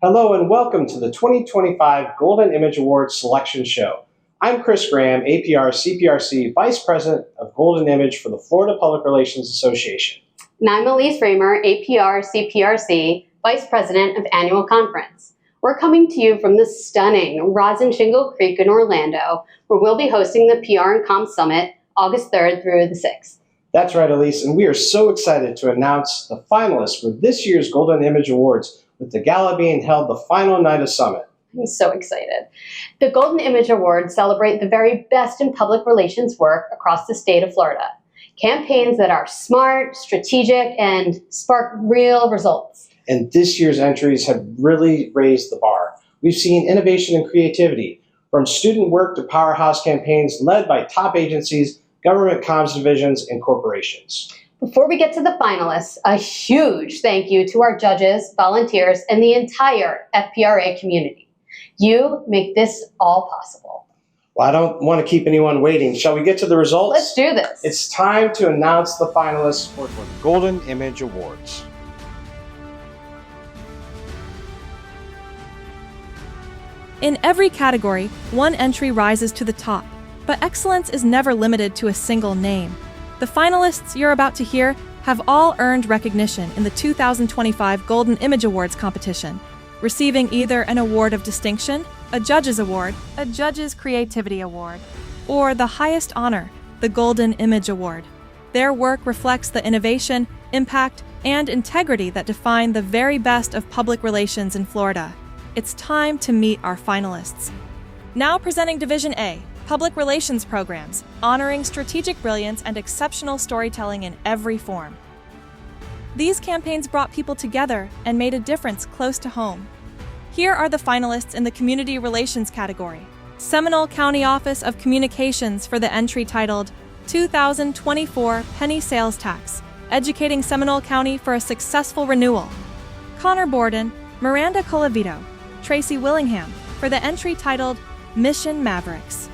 Hello and welcome to the 2025 Golden Image Awards Selection Show. I'm Chris Graham, APR CPRC Vice President of Golden Image for the Florida Public Relations Association. And I'm Elise Raymer, APR CPRC Vice President of Annual Conference. We're coming to you from the stunning Rosin Shingle Creek in Orlando, where we'll be hosting the PR and Comm Summit August 3rd through the 6th. That's right, Elise, and we are so excited to announce the finalists for this year's Golden Image Awards, with the gala being held the final night of Summit. I'm so excited. The Golden Image Awards celebrate the very best in public relations work across the state of Florida. Campaigns that are smart, strategic, and spark real results. And this year's entries have really raised the bar. We've seen innovation and creativity, from student work to powerhouse campaigns led by top agencies, government comms divisions, and corporations. Before we get to the finalists, a huge thank you to our judges, volunteers, and the entire FPRA community. You make this all possible. Well, I don't want to keep anyone waiting. Shall we get to the results? Let's do this. It's time to announce the finalists for the Golden Image Awards. In every category, one entry rises to the top, but excellence is never limited to a single name. The finalists you're about to hear have all earned recognition in the 2025 Golden Image Awards competition, receiving either an award of distinction, a judge's award, a judge's creativity award, or the highest honor, the Golden Image Award. Their work reflects the innovation, impact, and integrity that define the very best of public relations in Florida. It's time to meet our finalists. Now presenting Division A, Public Relations Programs, honoring strategic brilliance and exceptional storytelling in every form. These campaigns brought people together and made a difference close to home. Here are the finalists in the Community Relations category. Seminole County Office of Communications for the entry titled 2024 Penny Sales Tax, Educating Seminole County for a Successful Renewal. Connor Borden, Miranda Colavito, Tracy Willingham for the entry titled Mission Mavericks.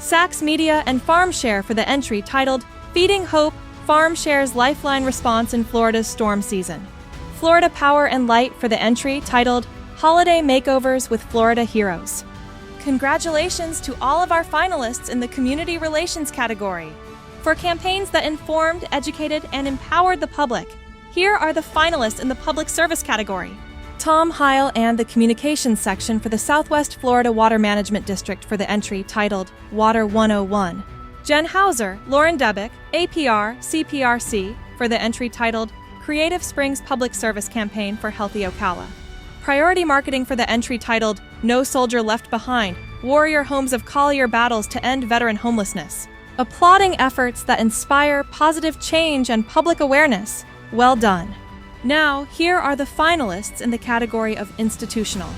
Saks Media and FarmShare for the entry titled Feeding Hope, FarmShare's Lifeline Response in Florida's Storm Season. Florida Power and Light for the entry titled Holiday Makeovers with Florida Heroes. Congratulations to all of our finalists in the Community Relations category. For campaigns that informed, educated, and empowered the public, here are the finalists in the Public Service category. Tom Heil and the Communications section for the Southwest Florida Water Management District for the entry titled Water 101. Jen Hauser, Lauren Debick, APR, CPRC for the entry titled Creative Springs Public Service Campaign for Healthy Ocala. Priority Marketing for the entry titled No Soldier Left Behind, Warrior Homes of Collier Battles to End Veteran Homelessness. Applauding efforts that inspire positive change and public awareness. Well done. Now, here are the finalists in the category of institutional.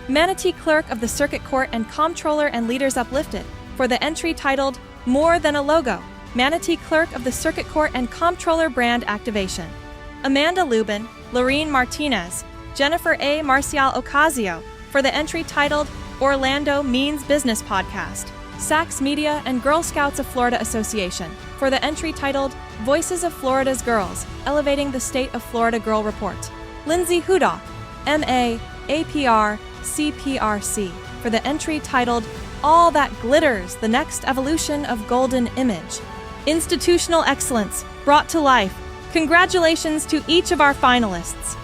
Manatee Clerk of the Circuit Court and Comptroller and Leaders Uplifted for the entry titled More Than a Logo, Manatee Clerk of the Circuit Court and Comptroller Brand Activation. Amanda Lubin, Lorene Martinez, Jennifer A. Marcial Ocasio for the entry titled Orlando Means Business Podcast. Saks Media and Girl Scouts of Florida Association for the entry titled Voices of Florida's Girls, Elevating the State of Florida Girl Report. Lindsay Hudock, MA, APR, CPRC for the entry titled All That Glitters, the Next Evolution of Golden Image. Institutional excellence brought to life. Congratulations to each of our finalists.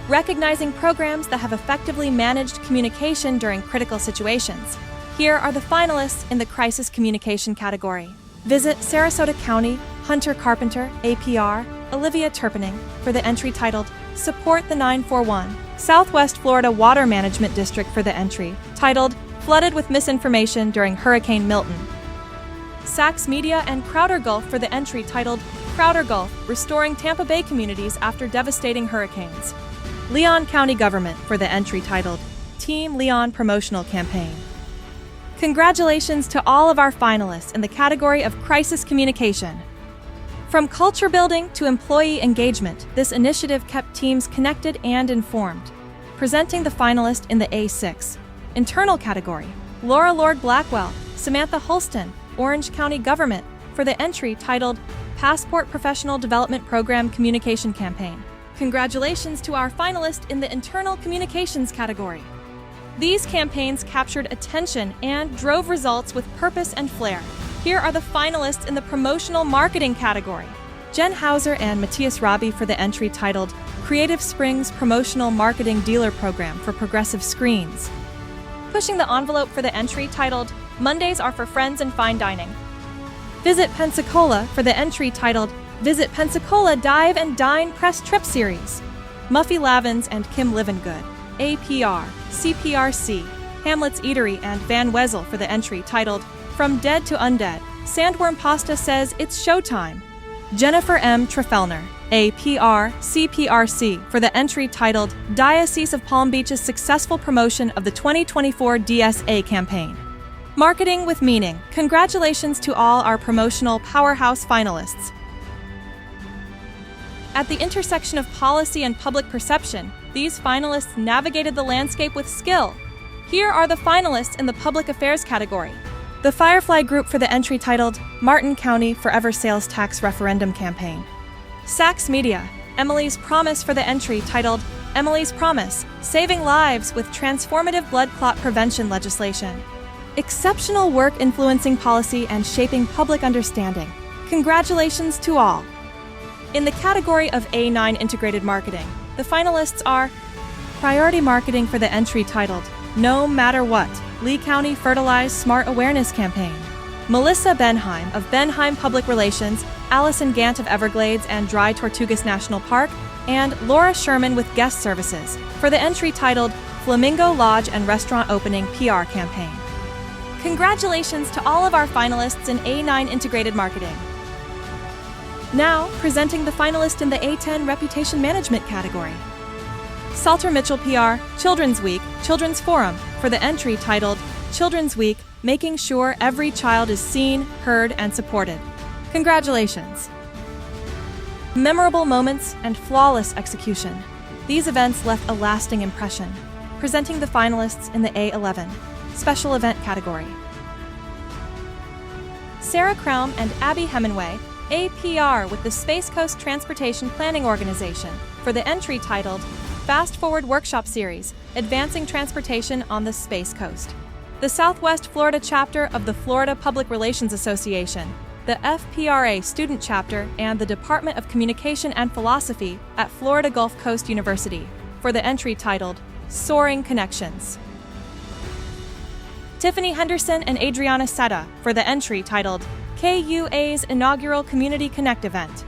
Recognizing programs that have effectively managed communication during critical situations. Here are the finalists in the Crisis Communication category. Visit Sarasota County, Hunter Carpenter, APR, Olivia Turpening for the entry titled Support the 941. Southwest Florida Water Management District for the entry titled Flooded with Misinformation During Hurricane Milton. Saks Media and Crowder Gulf for the entry titled Crowder Gulf, Restoring Tampa Bay Communities After Devastating Hurricanes. Leon County Government for the entry titled Team Leon Promotional Campaign. Congratulations to all of our finalists in the category of Crisis Communication. From culture building to employee engagement, this initiative kept teams connected and informed. Presenting the finalist in the A6, Internal category, Laura Lord Blackwell, Samantha Holston, Orange County Government, for the entry titled Passport Professional Development Program Communication Campaign. Congratulations to our finalist in the internal communications category. These campaigns captured attention and drove results with purpose and flair. Here are the finalists in the promotional marketing category. Jen Hauser and Matthias Rabi for the entry titled Creative Springs Promotional Marketing Dealer Program for Progressive Screens. Pushing the envelope for the entry titled Mondays are for Friends and Fine Dining. Visit Pensacola for the entry titled Visit Pensacola Dive and Dine Press Trip Series. Muffy Lavins and Kim Livengood, APR, CPRC, Hamlet's Eatery and Van Wezel for the entry titled From Dead to Undead, Sandworm Pasta Says It's Showtime. Jennifer M. Trefellner, APR, CPRC for the entry titled Diocese of Palm Beach's Successful Promotion of the 2024 DSA Campaign. Marketing with Meaning. Congratulations to all our promotional powerhouse finalists. At the intersection of policy and public perception, these finalists navigated the landscape with skill. Here are the finalists in the public affairs category. The Firefly Group for the entry titled Martin County Forever Sales Tax Referendum Campaign. Sachs Media, Emily's Promise for the entry titled Emily's Promise, Saving Lives with Transformative Blood Clot Prevention Legislation. Exceptional work influencing policy and shaping public understanding. Congratulations to all. In the category of A9 Integrated Marketing, the finalists are Priority Marketing for the entry titled No Matter What, Lee County Fertilize Smart Awareness Campaign. Melissa Benheim of Benheim Public Relations, Allison Gant of Everglades and Dry Tortugas National Park, and Laura Sherman with Guest Services for the entry titled Flamingo Lodge and Restaurant Opening PR Campaign. Congratulations to all of our finalists in A9 Integrated Marketing. Now, presenting the finalist in the A10 Reputation Management category. Salter Mitchell PR, Children's Week, Children's Forum for the entry titled Children's Week, Making Sure Every Child is Seen, Heard, and Supported. Congratulations. Memorable moments and flawless execution. These events left a lasting impression. Presenting the finalists in the A11 Special Event category. Sarah Crown and Abby Hemingway, APR with the Space Coast Transportation Planning Organization for the entry titled Fast Forward Workshop Series, Advancing Transportation on the Space Coast. The Southwest Florida chapter of the Florida Public Relations Association, the FPRA student chapter, and the Department of Communication and Philosophy at Florida Gulf Coast University for the entry titled Soaring Connections. Tiffany Henderson and Adriana Seta for the entry titled KUA's Inaugural Community Connect event.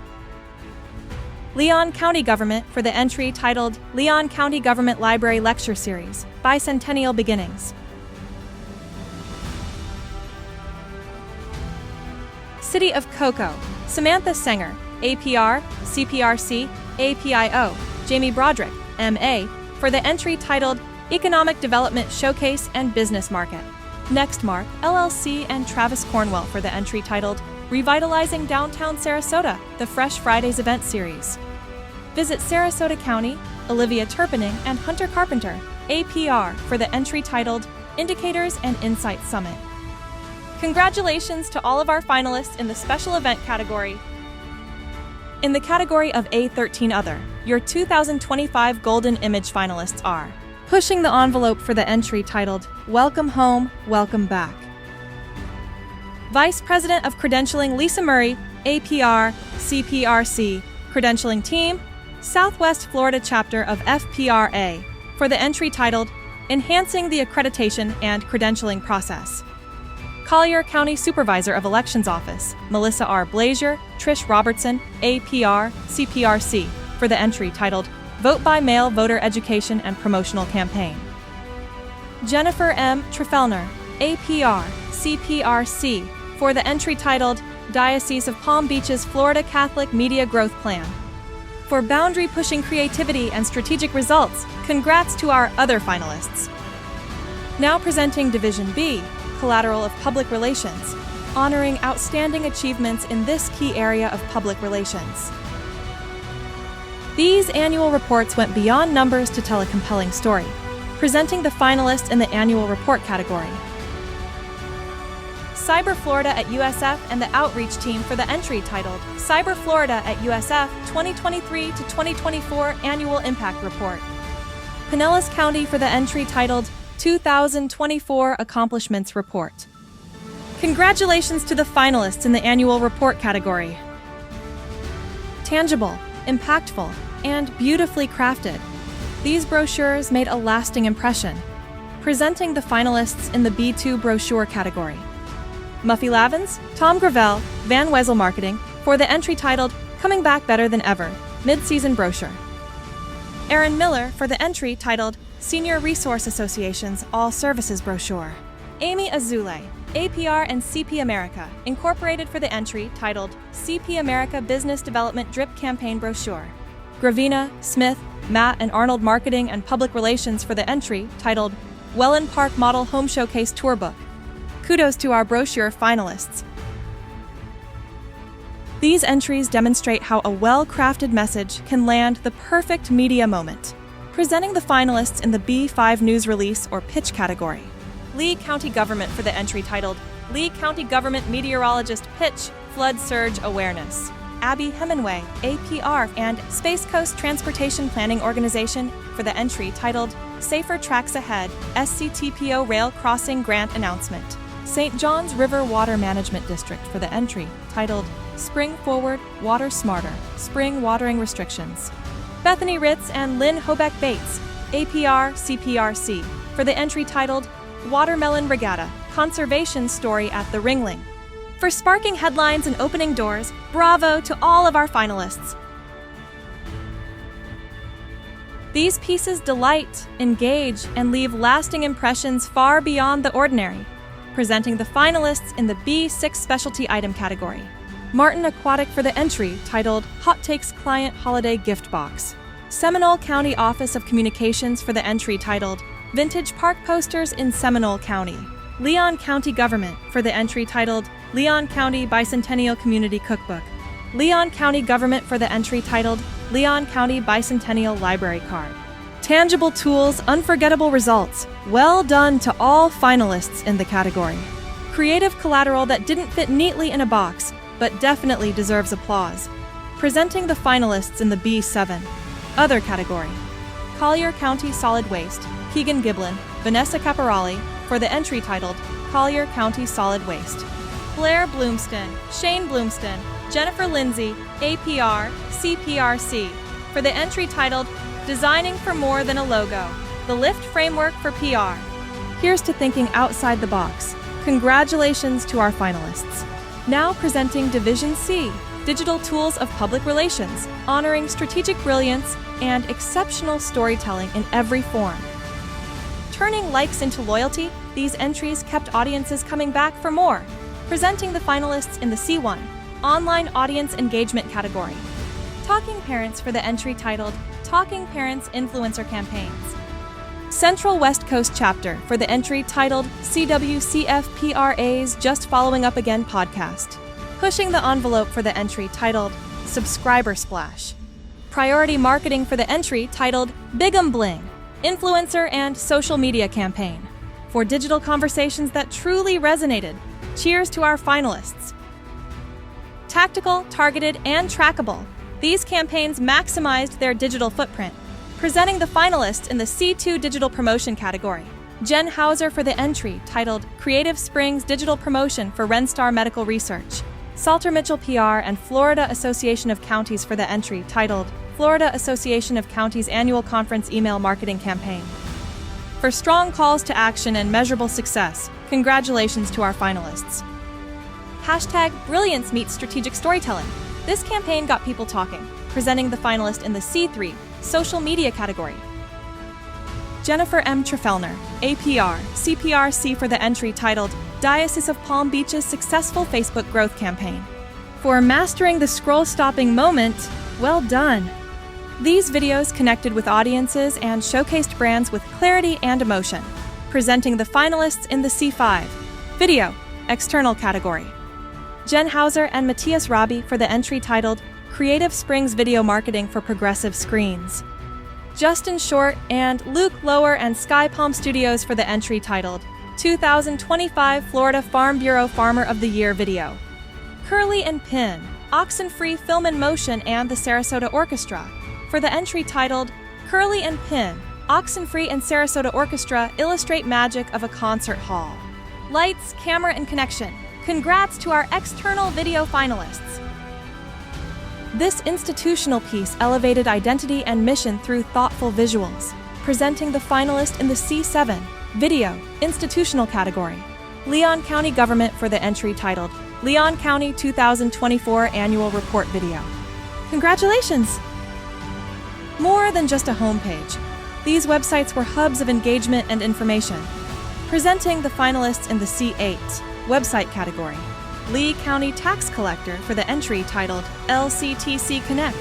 Leon County Government for the entry titled Leon County Government Library Lecture Series, Bicentennial Beginnings. City of Cocoa, Samantha Sanger, APR, CPRC, APIO, Jamie Broderick, MA, for the entry titled Economic Development Showcase and Business Market. Nextmark, LLC, and Travis Cornwell for the entry titled Revitalizing Downtown Sarasota, the Fresh Fridays event series. Visit Sarasota County, Olivia Turpinning, and Hunter Carpenter, APR, for the entry titled Indicators and Insights Summit. Congratulations to all of our finalists in the special event category. In the category of A13 Other, your 2025 Golden Image finalists are Pushing the Envelope for the entry titled Welcome Home, Welcome Back. Vice President of Credentialing Lisa Murray, APR, CPRC, Credentialing Team, Southwest Florida Chapter of FPRA, for the entry titled Enhancing the Accreditation and Credentialing Process. Collier County Supervisor of Elections Office, Melissa R. Blazier, Trish Robertson, APR, CPRC, for the entry titled Vote by Mail Voter Education and Promotional Campaign. Jennifer M. Trefellner, APR, CPRC, for the entry titled Diocese of Palm Beach's Florida Catholic Media Growth Plan. For boundary-pushing creativity and strategic results, congrats to our other finalists. Now presenting Division B, Collateral of Public Relations, honoring outstanding achievements in this key area of public relations. These annual reports went beyond numbers to tell a compelling story, presenting the finalists in the annual report category. Cyber Florida at USF and the outreach team for the entry titled Cyber Florida at USF 2023 to 2024 Annual Impact Report. Pinellas County for the entry titled 2024 Accomplishments Report. Congratulations to the finalists in the annual report category. Tangible, impactful, and beautifully crafted. These brochures made a lasting impression. Presenting the finalists in the B2 brochure category. Muffy Lavins, Tom Gravel, Van Wezel Marketing for the entry titled Coming Back Better Than Ever, Mid-Season Brochure. Aaron Miller for the entry titled Senior Resource Association's All Services Brochure. Amy Azule, APR and CP America, Incorporated for the entry titled CP America Business Development Drip Campaign Brochure. Gravina, Smith, Matt and Arnold Marketing and Public Relations for the entry titled Welland Park Model Home Showcase Tour Book. Kudos to our brochure finalists. These entries demonstrate how a well-crafted message can land the perfect media moment. Presenting the finalists in the B5 News Release or Pitch category. Lee County Government for the entry titled Lee County Government Meteorologist Pitch Flood Surge Awareness. Abby Hemingway, APR, and Space Coast Transportation Planning Organization for the entry titled Safer Tracks Ahead, SCTPO Rail Crossing Grant Announcement. St. John's River Water Management District for the entry titled Spring Forward, Water Smarter, Spring Watering Restrictions. Bethany Ritz and Lynn Hobeck Bates, APR, CPRC, for the entry titled Watermelon Regatta, Conservation Story at the Ringling. For sparking headlines and opening doors, bravo to all of our finalists. These pieces delight, engage, and leave lasting impressions far beyond the ordinary. Presenting the finalists in the B6 specialty item category. Martin Aquatic for the entry titled Hot Takes Client Holiday Gift Box. Seminole County Office of Communications for the entry titled Vintage Park Posters in Seminole County. Leon County Government for the entry titled Leon County Bicentennial Community Cookbook. Leon County Government for the entry titled Leon County Bicentennial Library Card. Tangible tools, unforgettable results. Well done to all finalists in the category. Creative collateral that didn't fit neatly in a box, but definitely deserves applause. Presenting the finalists in the B7. Other category. Collier County Solid Waste, Keegan Giblin, Vanessa Caporali, for the entry titled Collier County Solid Waste. Blair Bloomston, Shane Bloomston, Jennifer Lindsay, APR, CPRC, for the entry titled Designing for More Than a Logo, the Lift Framework for PR. Here's to thinking outside the box. Congratulations to our finalists. Now presenting Division C, Digital Tools of Public Relations, honoring strategic brilliance and exceptional storytelling in every form. Turning likes into loyalty, these entries kept audiences coming back for more. Presenting the finalists in the C1, Online Audience Engagement category. Talking Parents for the entry titled Talking Parents Influencer Campaigns. Central West Coast Chapter for the entry titled CWCFPRA's Just Following Up Again podcast. Pushing the envelope for the entry titled Subscriber Splash. Priority Marketing for the entry titled Big'em Bling, Influencer and Social Media Campaign. For digital conversations that truly resonated, cheers to our finalists. Tactical, targeted, and trackable, these campaigns maximized their digital footprint. Presenting the finalists in the C2 Digital Promotion category. Jen Hauser for the entry titled Creative Springs Digital Promotion for Renstar Medical Research. Salter Mitchell PR and Florida Association of Counties for the entry titled Florida Association of Counties Annual Conference Email Marketing Campaign. For strong calls to action and measurable success, congratulations to our finalists. Hashtag Brilliance Meets Strategic Storytelling. This campaign got people talking, presenting the finalist in the C3 Social Media category. Jennifer M. Trefellner, APR, CPRC for the entry titled Diocese of Palm Beach's Successful Facebook Growth Campaign. For mastering the scroll-stopping moment, well done. These videos connected with audiences and showcased brands with clarity and emotion. Presenting the finalists in the C5 Video, External category. Jen Hauser and Matthias Robbie for the entry titled Creative Springs Video Marketing for Progressive Screens. Justin Short and Luke Lower and Sky Palm Studios for the entry titled 2025 Florida Farm Bureau Farmer of the Year video. Curly and Pin, Oxenfree Film and Motion and the Sarasota Orchestra, for the entry titled Curly and Pin, Oxenfree and Sarasota Orchestra illustrate magic of a concert hall. Lights, camera, and connection. Congrats to our external video finalists. This institutional piece elevated identity and mission through thoughtful visuals, presenting the finalist in the C7 Video Institutional category. Leon County Government for the entry titled Leon County 2024 Annual Report Video. Congratulations! More than just a homepage, these websites were hubs of engagement and information. Presenting the finalists in the C8 Website category. Lee County Tax Collector for the entry titled LCTC Connect.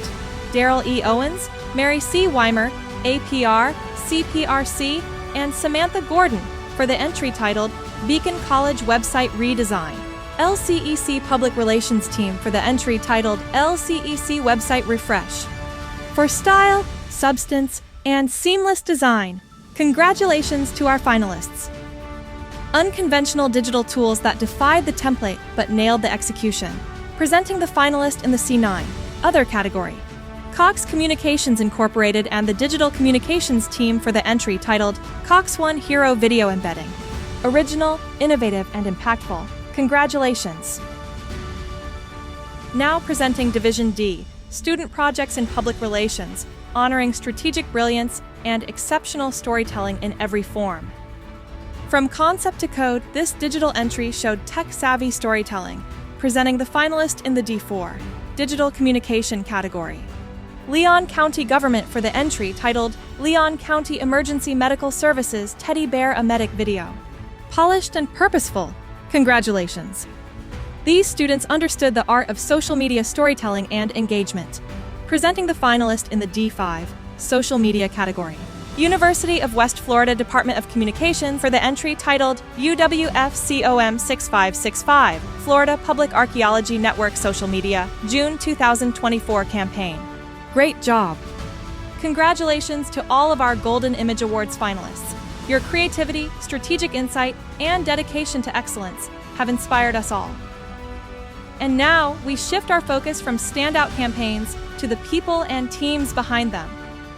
Daryl E. Owens, Mary C. Weimer, APR, CPRC, and Samantha Gordon for the entry titled Beacon College Website Redesign. LCEC Public Relations Team for the entry titled LCEC Website Refresh. For style, substance, and seamless design, congratulations to our finalists. Unconventional digital tools that defied the template but nailed the execution. Presenting the finalist in the C9 Other category. Cox Communications Incorporated and the Digital Communications Team for the entry titled Cox One Hero Video Embedding. Original, innovative, and impactful. Congratulations. Now presenting Division D, Student Projects in Public Relations, honoring strategic brilliance and exceptional storytelling in every form. From concept to code, this digital entry showed tech-savvy storytelling, presenting the finalist in the D4 Digital Communication category. Leon County Government for the entry titled Leon County Emergency Medical Services Teddy Bear a Medic Video. Polished and purposeful. Congratulations. These students understood the art of social media storytelling and engagement. Presenting the finalist in the D5 Social Media category. University of West Florida Department of Communication for the entry titled UWFCOM 6565 Florida Public Archaeology Network Social Media June 2024 campaign. Great job! Congratulations to all of our Golden Image Awards finalists. Your creativity, strategic insight, and dedication to excellence have inspired us all. And now we shift our focus from standout campaigns to the people and teams behind them.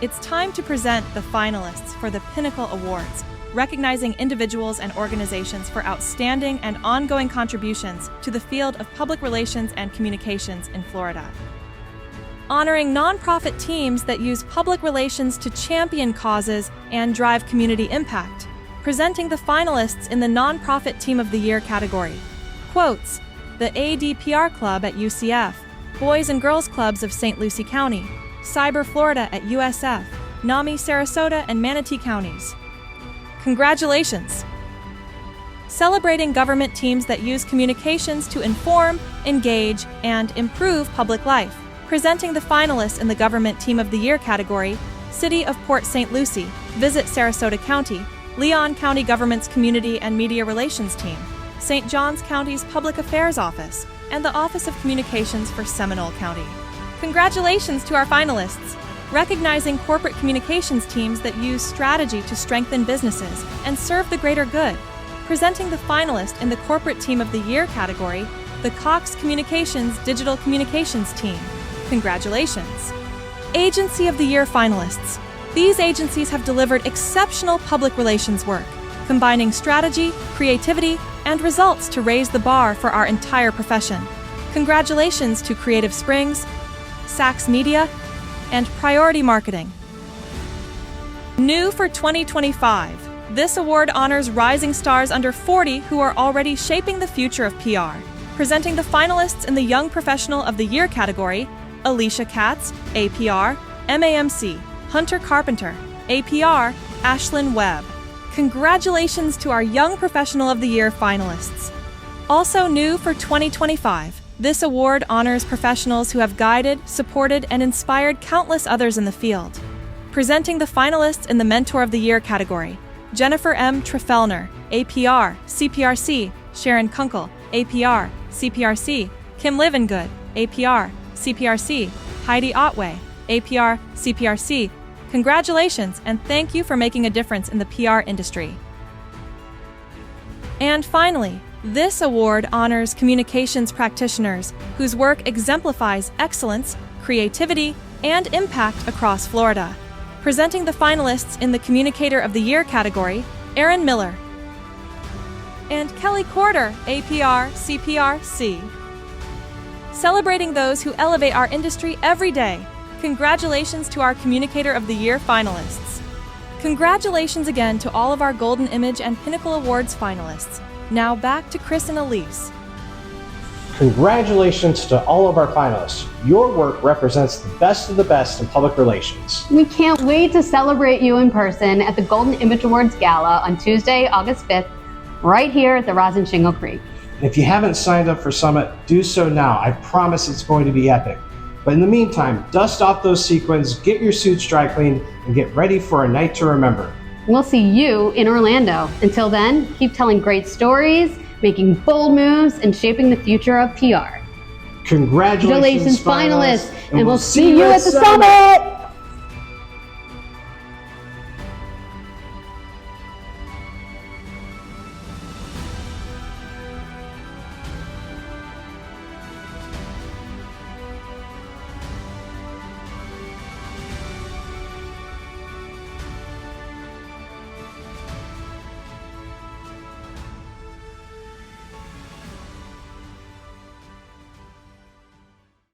It's time to present the finalists for the Pinnacle Awards, recognizing individuals and organizations for outstanding and ongoing contributions to the field of public relations and communications in Florida. Honoring nonprofit teams that use public relations to champion causes and drive community impact. Presenting the finalists in the Nonprofit Team of the Year category. Quotes: the ADPR Club at UCF, Boys and Girls Clubs of St. Lucie County, Cyber Florida at USF, NAMI Sarasota and Manatee Counties. Congratulations! Celebrating government teams that use communications to inform, engage, and improve public life. Presenting the finalists in the Government Team of the Year category, City of Port St. Lucie, Visit Sarasota County, Leon County Government's Community and Media Relations Team, St. Johns County's Public Affairs Office, and the Office of Communications for Seminole County. Congratulations to our finalists! Recognizing corporate communications teams that use strategy to strengthen businesses and serve the greater good. Presenting the finalist in the Corporate Team of the Year category, the Cox Communications Digital Communications Team. Congratulations! Agency of the Year finalists. These agencies have delivered exceptional public relations work, combining strategy, creativity, and results to raise the bar for our entire profession. Congratulations to Creative Springs, Saks Media, and Priority Marketing. New for 2025, this award honors rising stars under 40 who are already shaping the future of PR. Presenting the finalists in the Young Professional of the Year category, Alicia Katz, APR, MAMC, Hunter Carpenter, APR, Ashlyn Webb. Congratulations to our Young Professional of the Year finalists. Also new for 2025, this award honors professionals who have guided, supported, and inspired countless others in the field. Presenting the finalists in the Mentor of the Year category, Jennifer M. Trefellner, APR, CPRC, Sharon Kunkel, APR, CPRC, Kim Livengood, APR, CPRC, Heidi Otway, APR, CPRC. Congratulations and thank you for making a difference in the PR industry. And finally, this award honors communications practitioners whose work exemplifies excellence, creativity, and impact across Florida. Presenting the finalists in the Communicator of the Year category, Aaron Miller and Kelly Corder, APR CPRC. Celebrating those who elevate our industry every day, congratulations to our Communicator of the Year finalists. Congratulations again to all of our Golden Image and Pinnacle Awards finalists. Now back to Chris and Elise. Congratulations to all of our finalists. Your work represents the best of the best in public relations. We can't wait to celebrate you in person at the Golden Image Awards Gala on Tuesday, August 5th, right here at the Rosin Shingle Creek. And if you haven't signed up for Summit, do so now. I promise it's going to be epic. But in the meantime, dust off those sequins, get your suits dry cleaned, and get ready for a night to remember. We'll see you in Orlando. Until then, keep telling great stories, making bold moves, and shaping the future of PR. Congratulations, Congratulations, finalists, and we'll see see you at the summit!